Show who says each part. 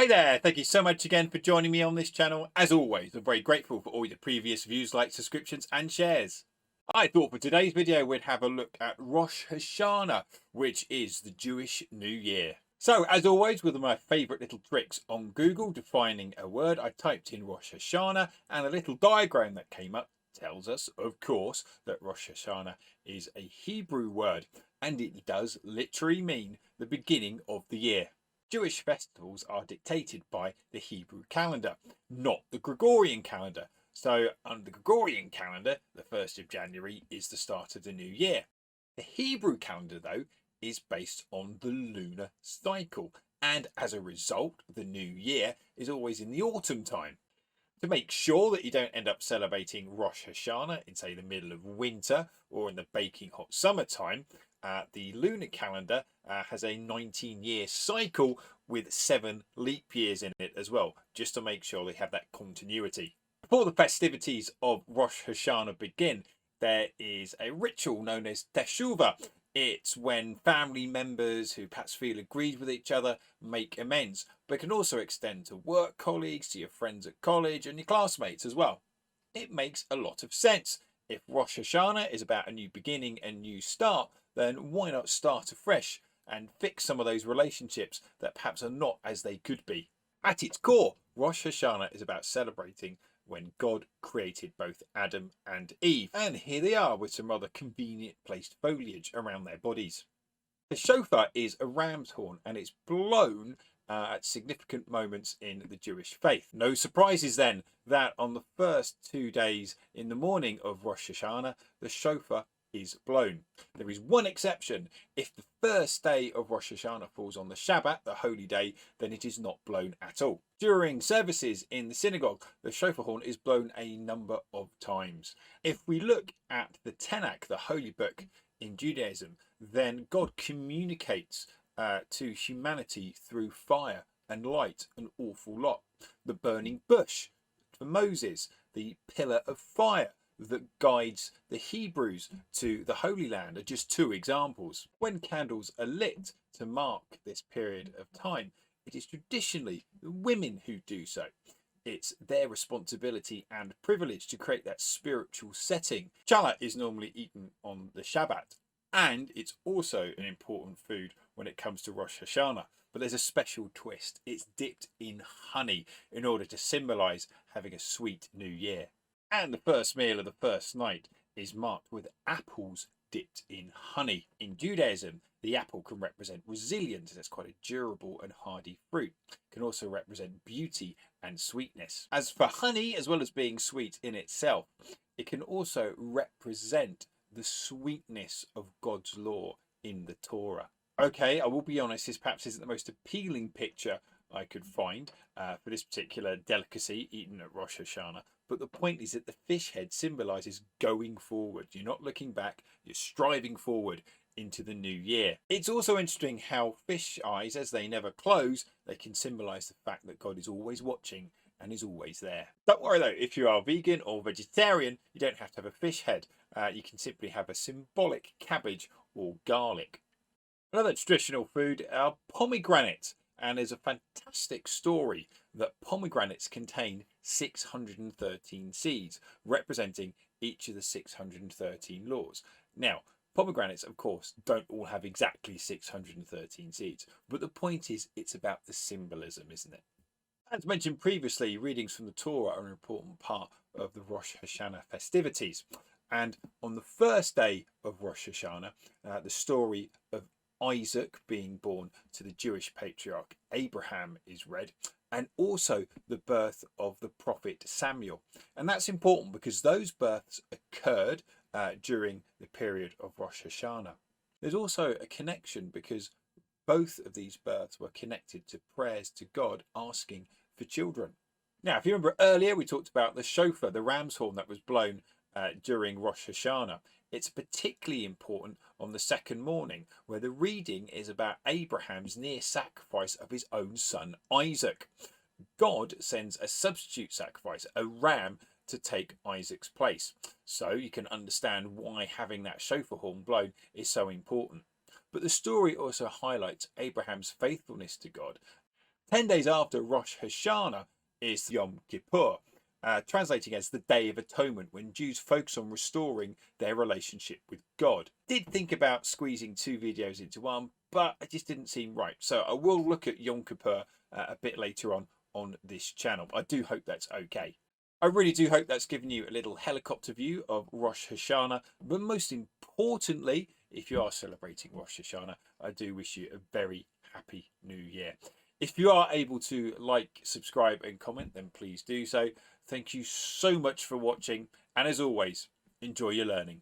Speaker 1: Hi there, thank you so much again for joining me on this channel. As always, I'm very grateful for all your previous views, likes, subscriptions and shares. I thought for today's video we'd have a look at Rosh Hashanah, which is the Jewish New Year. So as always, one of my favourite little tricks on Google defining a word, I typed in Rosh Hashanah and a little diagram that came up tells us, of course, that Rosh Hashanah is a Hebrew word and it does literally mean the beginning of the year. Jewish festivals are dictated by the Hebrew calendar, not the Gregorian calendar. So under the Gregorian calendar, the 1st of January is the start of the new year. The Hebrew calendar, though, is based on the lunar cycle. And as a result, the new year is always in the autumn time. To make sure that you don't end up celebrating Rosh Hashanah in, say, the middle of winter or in the baking hot summertime, the lunar calendar has a 19-year cycle with 7 leap years in it as well, just to make sure they have that continuity. Before the festivities of Rosh Hashanah begin, there is a ritual known as teshuvah. It's when family members who perhaps feel aggrieved with each other make amends, but can also extend to work colleagues, to your friends at college and your classmates as well. It makes a lot of sense. If Rosh Hashanah is about a new beginning and new start, then why not start afresh and fix some of those relationships that perhaps are not as they could be? At its core, Rosh Hashanah is about celebrating when God created both Adam and Eve. And here they are with some rather convenient placed foliage around their bodies. The shofar is a ram's horn and it's blown at significant moments in the Jewish faith. No surprises then that on the first 2 days in the morning of Rosh Hashanah, the shofar is blown. There is one exception. If the first day of Rosh Hashanah falls on the Shabbat, the holy day, then it is not blown at all. During services in the synagogue, the shofar horn is blown a number of times. If we look at the Tanakh, the holy book in Judaism, then God communicates to humanity through fire and light an awful lot. The burning bush for Moses, the pillar of fire that guides the Hebrews to the Holy Land are just 2 examples. When candles are lit to mark this period of time, it is traditionally the women who do so. It's their responsibility and privilege to create that spiritual setting. Challah is normally eaten on the Shabbat, and it's also an important food when it comes to Rosh Hashanah. But there's a special twist. It's dipped in honey in order to symbolise having a sweet new year. And the first meal of the first night is marked with apples dipped in honey. In Judaism, the apple can represent resilience, and it's quite a durable and hardy fruit. It can also represent beauty and sweetness. As for honey, as well as being sweet in itself, it can also represent the sweetness of God's law in the Torah. Okay, I will be honest, this perhaps isn't the most appealing picture I could find for this particular delicacy eaten at Rosh Hashanah. But the point is that the fish head symbolises going forward. You're not looking back, you're striving forward into the new year. It's also interesting how fish eyes, as they never close, they can symbolise the fact that God is always watching and is always there. Don't worry though, if you are vegan or vegetarian, you don't have to have a fish head. You can simply have a symbolic cabbage or garlic. Another traditional food are pomegranates. And there's a fantastic story that pomegranates contain 613 seeds, representing each of the 613 laws. Now, pomegranates, of course, don't all have exactly 613 seeds, but the point is it's about the symbolism, isn't it? As mentioned previously, readings from the Torah are an important part of the Rosh Hashanah festivities. And on the first day of Rosh Hashanah, the story of Isaac being born to the Jewish patriarch Abraham is read, and also the birth of the prophet Samuel. And that's important because those births occurred during the period of Rosh Hashanah. There's also a connection because both of these births were connected to prayers to God asking for children. Now, if you remember earlier, we talked about the shofar, the ram's horn that was blown during Rosh Hashanah. It's particularly important on the second morning, where the reading is about Abraham's near sacrifice of his own son Isaac. God sends a substitute sacrifice, a ram, to take Isaac's place. So you can understand why having that shofar horn blown is so important. But the story also highlights Abraham's faithfulness to God 10 days after Rosh Hashanah is Yom Kippur, translating as the Day of Atonement, when Jews focus on restoring their relationship with God. Did think about squeezing 2 videos into one, but it just didn't seem right. So I will look at Yom Kippur a bit later on this channel. I do hope that's okay. I really do hope that's given you a little helicopter view of Rosh Hashanah, but most importantly, if you are celebrating Rosh Hashanah, I do wish you a very happy new year. If you are able to like, subscribe and comment, then please do so. Thank you so much for watching, and as always, enjoy your learning.